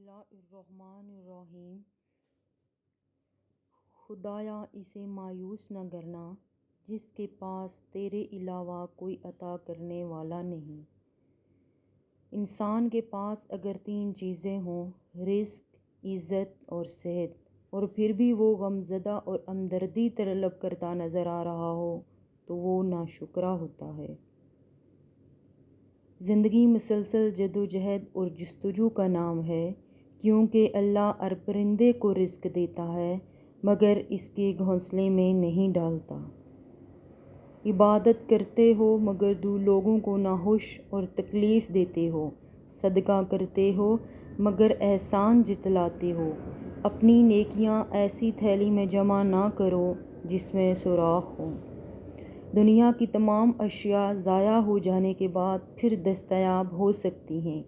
اللہ الرحمن الرحیم۔ خدایا اسے مایوس نہ کرنا جس کے پاس تیرے علاوہ کوئی عطا کرنے والا نہیں۔ انسان کے پاس اگر 3 چیزیں ہوں، رزق، عزت اور صحت، اور پھر بھی وہ غمزدہ اور ہمدردی طلب کرتا نظر آ رہا ہو تو وہ ناشکرا ہوتا ہے۔ زندگی مسلسل جدوجہد اور جستجو کا نام ہے، کیونکہ اللہ ہر پرندے کو رزق دیتا ہے مگر اس کے گھونسلے میں نہیں ڈالتا۔ عبادت کرتے ہو مگر لوگوں کو ناخوش اور تکلیف دیتے ہو، صدقہ کرتے ہو مگر احسان جتلاتے ہو۔ اپنی نیکیاں ایسی تھیلی میں جمع نہ کرو جس میں سوراخ ہو۔ دنیا کی تمام اشیاء ضائع ہو جانے کے بعد پھر دستیاب ہو سکتی ہیں،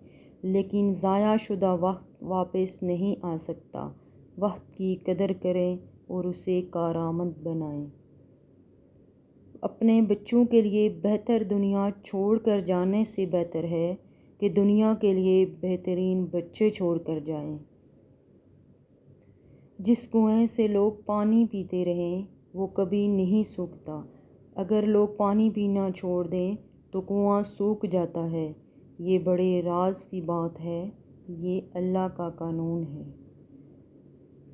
لیکن ضائع شدہ وقت واپس نہیں آ سکتا۔ وقت کی قدر کریں اور اسے کارآمد بنائیں۔ اپنے بچوں کے لیے بہتر دنیا چھوڑ کر جانے سے بہتر ہے کہ دنیا کے لیے بہترین بچے چھوڑ کر جائیں۔ جس کنویں سے لوگ پانی پیتے رہیں وہ کبھی نہیں سوکھتا۔ اگر لوگ پانی پینا چھوڑ دیں تو کنواں سوکھ جاتا ہے۔ یہ بڑے راز کی بات ہے، یہ اللہ کا قانون ہے۔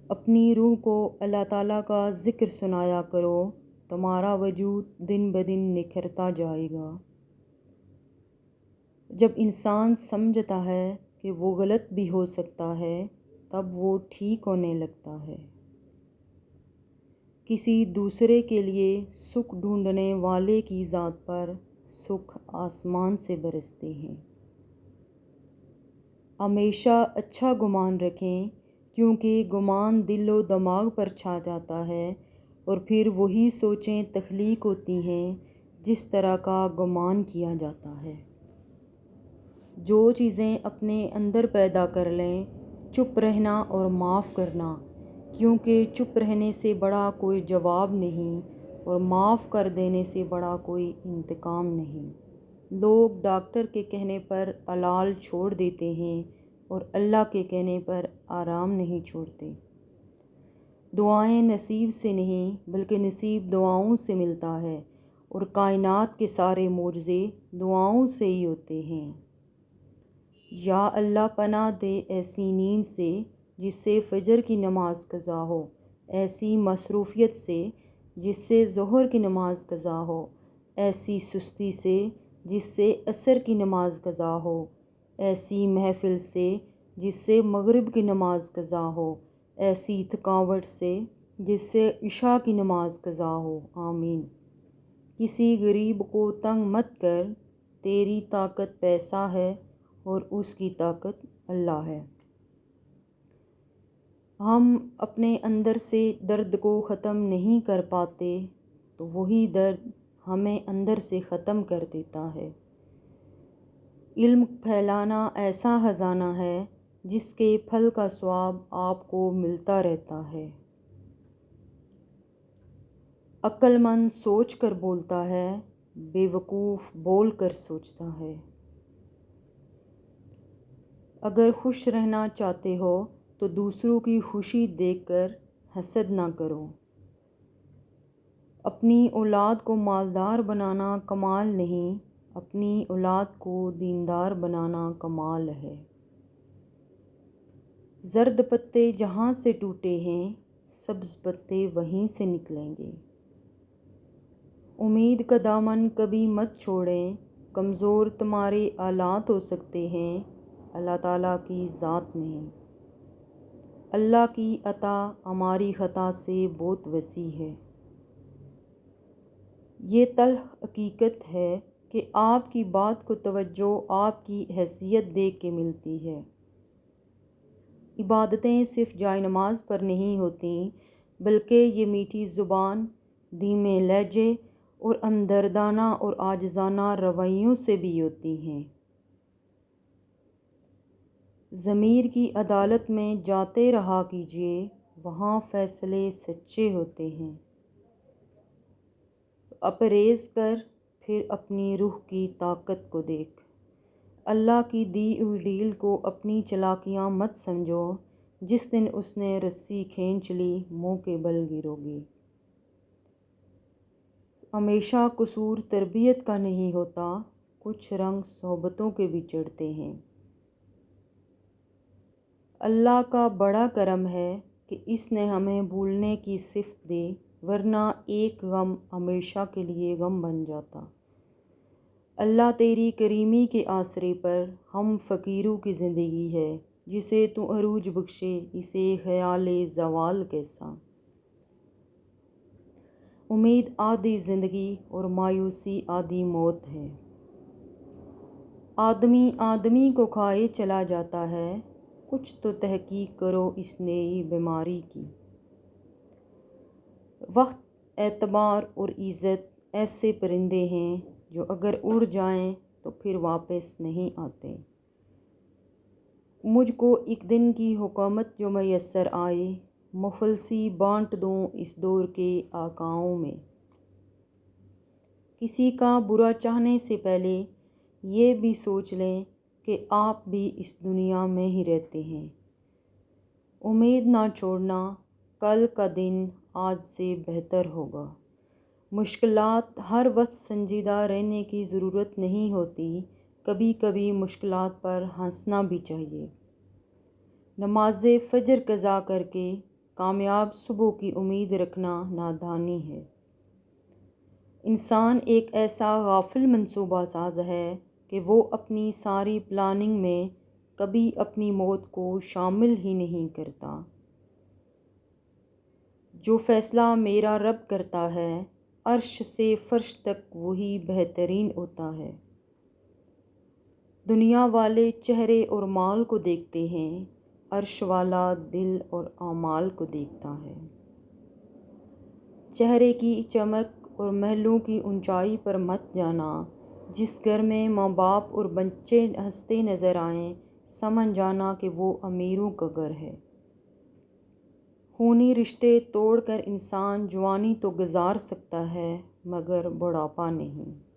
اپنی روح کو اللہ تعالیٰ کا ذکر سنایا کرو، تمہارا وجود دن بدن نکھرتا جائے گا۔ جب انسان سمجھتا ہے کہ وہ غلط بھی ہو سکتا ہے تب وہ ٹھیک ہونے لگتا ہے۔ کسی دوسرے کے لیے سکھ ڈھونڈنے والے کی ذات پر سکھ آسمان سے برستے ہیں۔ ہمیشہ اچھا گمان رکھیں، کیونکہ گمان دل و دماغ پر چھا جاتا ہے اور پھر وہی سوچیں تخلیق ہوتی ہیں جس طرح کا گمان کیا جاتا ہے۔ جو چیزیں اپنے اندر پیدا کر لیں، چپ رہنا اور معاف کرنا، کیونکہ چپ رہنے سے بڑا کوئی جواب نہیں اور معاف کر دینے سے بڑا کوئی انتقام نہیں۔ لوگ ڈاکٹر کے کہنے پر علاج چھوڑ دیتے ہیں اور اللہ کے کہنے پر آرام نہیں چھوڑتے۔ دعائیں نصیب سے نہیں بلکہ نصیب دعاؤں سے ملتا ہے، اور کائنات کے سارے معجزے دعاؤں سے ہی ہوتے ہیں۔ یا اللہ پناہ دے ایسی نیند سے جس سے فجر کی نماز قضا ہو، ایسی مصروفیت سے جس سے ظہر کی نماز قضا ہو، ایسی سستی سے جس سے عصر کی نماز قضا ہو، ایسی محفل سے جس سے مغرب کی نماز قضا ہو، ایسی تھکاوٹ سے جس سے عشاء کی نماز قضا ہو، آمین۔ کسی غریب کو تنگ مت کر، تیری طاقت پیسہ ہے اور اس کی طاقت اللہ ہے۔ ہم اپنے اندر سے درد کو ختم نہیں کر پاتے تو وہی درد ہمیں اندر سے ختم کر دیتا ہے۔ علم پھیلانا ایسا خزانہ ہے جس کے پھل کا ثواب آپ کو ملتا رہتا ہے۔ عقل مند سوچ کر بولتا ہے، بے وقوف بول کر سوچتا ہے۔ اگر خوش رہنا چاہتے ہو تو دوسروں کی خوشی دیکھ کر حسد نہ کرو۔ اپنی اولاد کو مالدار بنانا کمال نہیں، اپنی اولاد کو دیندار بنانا کمال ہے۔ زرد پتے جہاں سے ٹوٹے ہیں، سبز پتے وہیں سے نکلیں گے۔ امید کا دامن کبھی مت چھوڑیں، کمزور تمہارے حالات ہو سکتے ہیں، اللہ تعالیٰ کی ذات نہیں۔ اللہ کی عطا ہماری خطا سے بہت وسیع ہے۔ یہ تلخ حقیقت ہے کہ آپ کی بات کو توجہ آپ کی حیثیت دیکھ کے ملتی ہے۔ عبادتیں صرف جائے نماز پر نہیں ہوتیں، بلکہ یہ میٹھی زبان، دھیمے لہجے اور ہمدردانہ اور عاجزانہ رویوں سے بھی ہوتی ہیں۔ ضمیر کی عدالت میں جاتے رہا کیجیے، وہاں فیصلے سچے ہوتے ہیں۔ اپریز کر، پھر اپنی روح کی طاقت کو دیکھ۔ اللہ کی دی ہوئی ڈیل کو اپنی چلاکیاں مت سمجھو، جس دن اس نے رسی کھینچ لی منہ کے بل گرو گی۔ ہمیشہ قصور تربیت کا نہیں ہوتا، کچھ رنگ صحبتوں کے بھی چڑھتے ہیں۔ اللہ کا بڑا کرم ہے کہ اس نے ہمیں بھولنے کی صفت دی، ورنہ ایک غم ہمیشہ کے لیے غم بن جاتا۔ اللہ تیری کریمی کے آسرے پر ہم فقیروں کی زندگی ہے، جسے تو عروج بخشے اسے خیال زوال کیسا۔ امید آدھی زندگی اور مایوسی آدھی موت ہے۔ آدمی آدمی کو کھائے چلا جاتا ہے، کچھ تو تحقیق کرو اس نئی بیماری کی۔ وقت، اعتبار اور عزت ایسے پرندے ہیں جو اگر اڑ جائیں تو پھر واپس نہیں آتے۔ مجھ کو ایک دن کی حکومت جو میسر آئے، مفلسی بانٹ دوں اس دور کے آقاؤں میں۔ کسی کا برا چاہنے سے پہلے یہ بھی سوچ لیں کہ آپ بھی اس دنیا میں ہی رہتے ہیں۔ امید نہ چھوڑنا، کل کا دن آج سے بہتر ہوگا۔ مشکلات ہر وقت سنجیدہ رہنے کی ضرورت نہیں ہوتی، کبھی کبھی مشکلات پر ہنسنا بھی چاہیے۔ نماز فجر قضا کر کے کامیاب صبح کی امید رکھنا نادانی ہے۔ انسان ایک ایسا غافل منصوبہ ساز ہے کہ وہ اپنی ساری پلاننگ میں کبھی اپنی موت کو شامل ہی نہیں کرتا۔ جو فیصلہ میرا رب کرتا ہے، عرش سے فرش تک وہی بہترین ہوتا ہے۔ دنیا والے چہرے اور مال کو دیکھتے ہیں، عرش والا دل اور اعمال کو دیکھتا ہے۔ چہرے کی چمک اور محلوں کی اونچائی پر مت جانا، جس گھر میں ماں باپ اور بچے ہنستے نظر آئیں، سمجھ جانا کہ وہ امیروں کا گھر ہے۔ خونی رشتے توڑ کر انسان جوانی تو گزار سکتا ہے، مگر بڑھاپا نہیں۔